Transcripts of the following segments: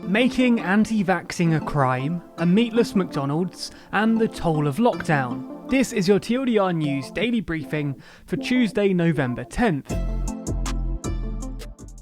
Making anti-vaxxing a crime, a meatless McDonald's, and the toll of lockdown. This is your TLDR News daily briefing for Tuesday, November 10th.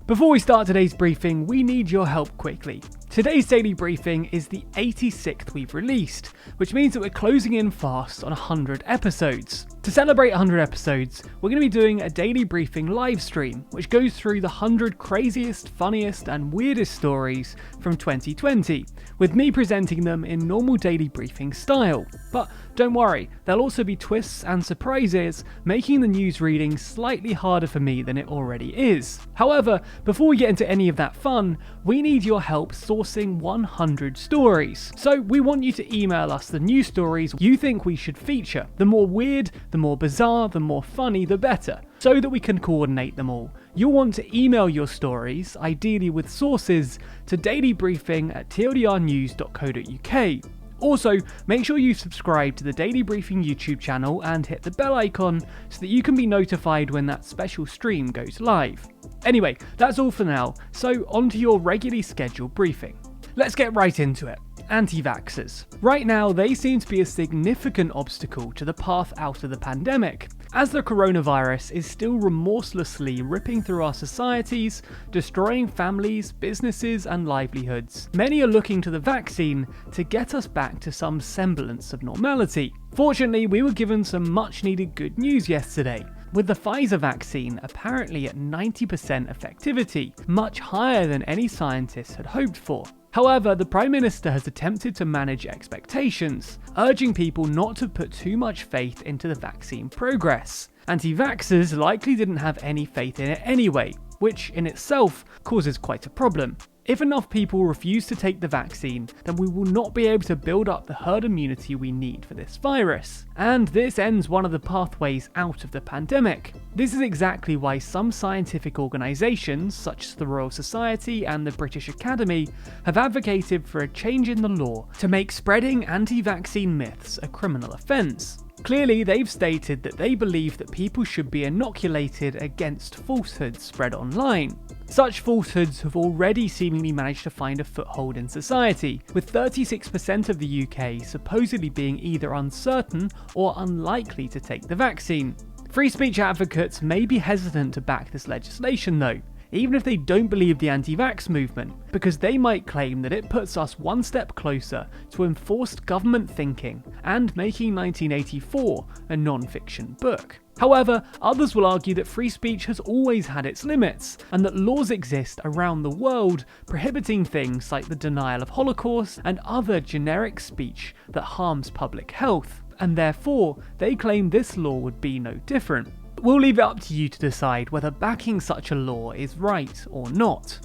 Before we start today's briefing, we need your help quickly. Today's daily briefing is the 86th we've released, which means that we're closing in fast on 100 episodes. To celebrate 100 episodes, we're going to be doing a daily briefing live stream, which goes through the 100 craziest, funniest, and weirdest stories from 2020, with me presenting them in normal daily briefing style. But don't worry, there'll also be twists and surprises, making the news reading slightly harder for me than it already is. However, before we get into any of that fun, we need your help sourcing 100 stories. So we want you to email us the news stories you think we should feature. The more weird, the more bizarre, the more funny, the better, so that we can coordinate them all. You'll want to email your stories, ideally with sources, to dailybriefing@tldrnews.co.uk. Also, make sure you subscribe to the Daily Briefing YouTube channel and hit the bell icon so that you can be notified when that special stream goes live. Anyway, that's all for now, so on to your regularly scheduled briefing. Let's get right into it. Anti-Vaxxers. Right now, they seem to be a significant obstacle to the path out of the pandemic, as the coronavirus is still remorselessly ripping through our societies, destroying families, businesses, and livelihoods. Many are looking to the vaccine to get us back to some semblance of normality. Fortunately, we were given some much-needed good news yesterday, with the Pfizer vaccine apparently at 90% effectivity, much higher than any scientists had hoped for. However, the Prime Minister has attempted to manage expectations, urging people not to put too much faith into the vaccine progress. Anti-vaxxers likely didn't have any faith in it anyway, which in itself causes quite a problem. If enough people refuse to take the vaccine, then we will not be able to build up the herd immunity we need for this virus. And this ends one of the pathways out of the pandemic. This is exactly why some scientific organisations, such as the Royal Society and the British Academy, have advocated for a change in the law to make spreading anti-vaccine myths a criminal offence. Clearly, they've stated that they believe that people should be inoculated against falsehoods spread online. Such falsehoods have already seemingly managed to find a foothold in society, with 36% of the UK supposedly being either uncertain or unlikely to take the vaccine. Free speech advocates may be hesitant to back this legislation though, even if they don't believe the anti-vax movement, because they might claim that it puts us one step closer to enforced government thinking and making 1984 a non-fiction book. However, others will argue that free speech has always had its limits, and that laws exist around the world prohibiting things like the denial of Holocaust and other generic speech that harms public health, and therefore they claim this law would be no different. We'll leave it up to you to decide whether backing such a law is right or not.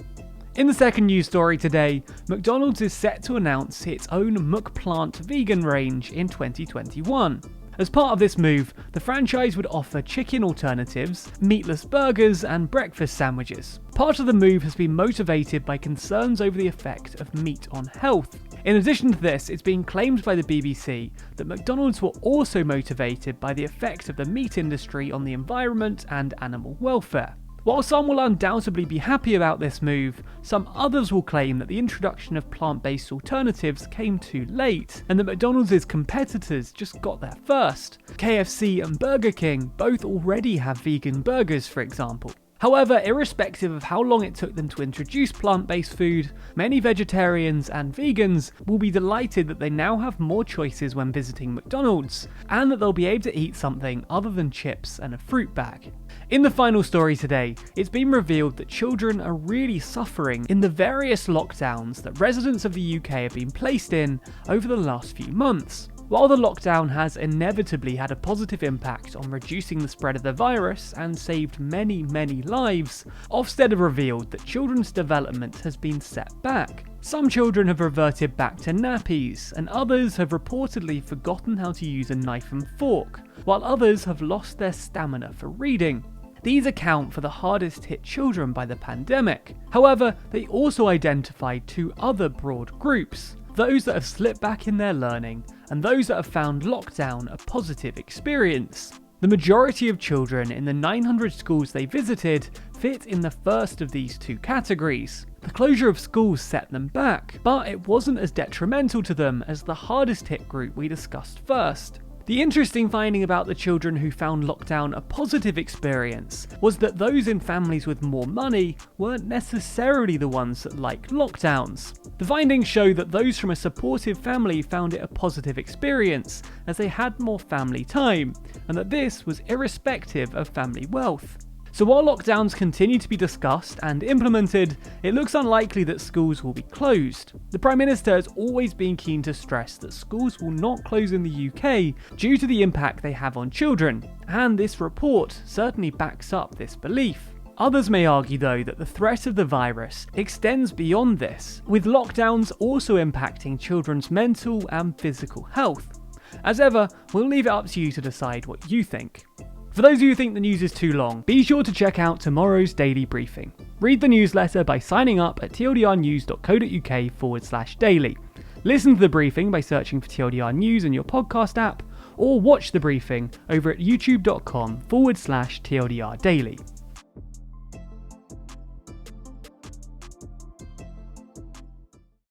In the second news story today, McDonald's is set to announce its own McPlant vegan range in 2021. As part of this move, the franchise would offer chicken alternatives, meatless burgers, and breakfast sandwiches. Part of the move has been motivated by concerns over the effect of meat on health. In addition to this, it's been claimed by the BBC that McDonald's were also motivated by the effect of the meat industry on the environment and animal welfare. While some will undoubtedly be happy about this move, some others will claim that the introduction of plant-based alternatives came too late, and that McDonald's competitors just got there first. KFC and Burger King both already have vegan burgers, for example. However, irrespective of how long it took them to introduce plant-based food, many vegetarians and vegans will be delighted that they now have more choices when visiting McDonald's, and that they'll be able to eat something other than chips and a fruit bag. In the final story today, it's been revealed that children are really suffering in the various lockdowns that residents of the UK have been placed in over the last few months. While the lockdown has inevitably had a positive impact on reducing the spread of the virus and saved many lives, Ofsted have revealed that children's development has been set back. Some children have reverted back to nappies, and others have reportedly forgotten how to use a knife and fork, while others have lost their stamina for reading. These account for the hardest hit children by the pandemic. However, they also identified two other broad groups: those that have slipped back in their learning, and those that have found lockdown a positive experience. The majority of children in the 900 schools they visited fit in the first of these two categories. The closure of schools set them back, but it wasn't as detrimental to them as the hardest hit group we discussed first. The interesting finding about the children who found lockdown a positive experience was that those in families with more money weren't necessarily the ones that liked lockdowns. The findings show that those from a supportive family found it a positive experience as they had more family time, and that this was irrespective of family wealth. So while lockdowns continue to be discussed and implemented, it looks unlikely that schools will be closed. The Prime Minister has always been keen to stress that schools will not close in the UK due to the impact they have on children, and this report certainly backs up this belief. Others may argue though that the threat of the virus extends beyond this, with lockdowns also impacting children's mental and physical health. As ever, we'll leave it up to you to decide what you think. For those of you who think the news is too long, be sure to check out tomorrow's daily briefing. Read the newsletter by signing up at tldrnews.co.uk/daily. Listen to the briefing by searching for TLDR News in your podcast app, or watch the briefing over at youtube.com/TLDR Daily.